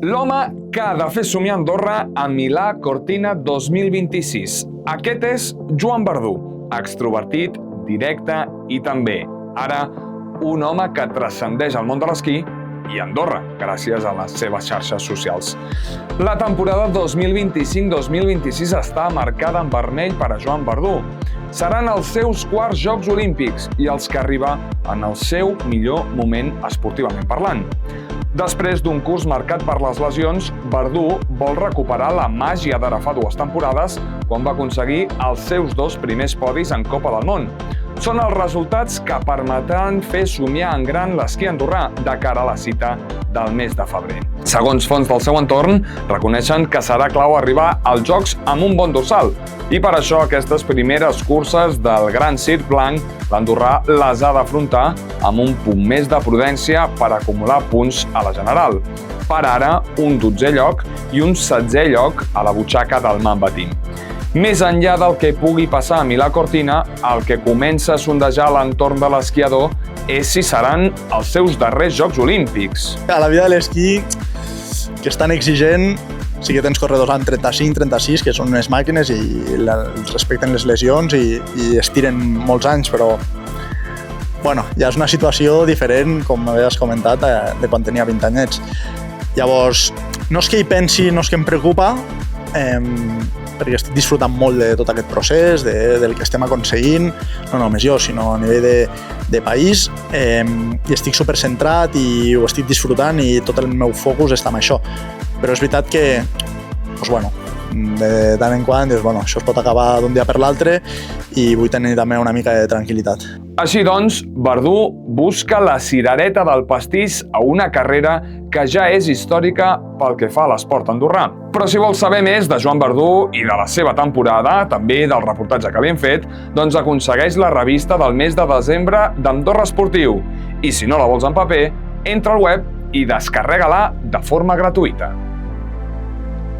L'home que ha de fer somiar Andorra a Milà Cortina 2026. Aquest és Joan Verdú, extrovertit, directe i també, ara, un home que transcendeix el món de l'esquí i Andorra, gràcies a les seves xarxes socials. La temporada 2025-2026 està marcada en vermell per a Joan Verdú. Seran els seus quarts Jocs Olímpics i els que arriba en el seu millor moment esportivament parlant. Després d'un curs marcat per les lesions, Verdú vol recuperar la màgia d'ara fa 2 temporades quan va aconseguir els seus 2 primers podis en Copa del Món. Són els resultats que permetran fer somiar en gran l'esquí andorrà de cara a la cita del mes de febrer. Segons fonts del seu entorn, reconeixen que serà clau arribar als Jocs amb un bon dorsal i per això aquestes primeres curses del Gran Circ Blanc l'andorrà les ha d'afrontar amb un punt més de prudència per acumular punts a la general. Per ara, un 12è lloc i un 16è lloc a la butxaca del Mamba Team. Més enllà del que pugui passar a Milà Cortina, el que comença a sondejar l'entorn de l'esquiador és si seran els seus darrers Jocs Olímpics. A la vida de l'esquí, que és tan exigent, sí que tens corredors amb 35-36, que són unes màquines i els respecten les lesions i estiren molts anys, però bueno, ja és una situació diferent, com havies comentat, de quan tenia 20 anyets. Llavors, no és que hi pensi, no és que em preocupa, perquè estic disfrutant molt de tot aquest procés, del que estem aconseguint, no només jo, sinó a nivell de país, i estic supercentrat i ho estic disfrutant i tot el meu focus està en això. Però és veritat que, de tant en quant, això es pot acabar d'un dia per l'altre i vull tenir també una mica de tranquil·litat. Així doncs, Verdú busca la cirereta del pastís a una carrera que ja és històrica pel que fa a l'esport andorrà. Però si vols saber més de Joan Verdú i de la seva temporada, també del reportatge que li hem fet, doncs aconsegueix la revista del mes de desembre d'Andorra Esportiu. I si no la vols en paper, entra al web i descarrega-la de forma gratuïta.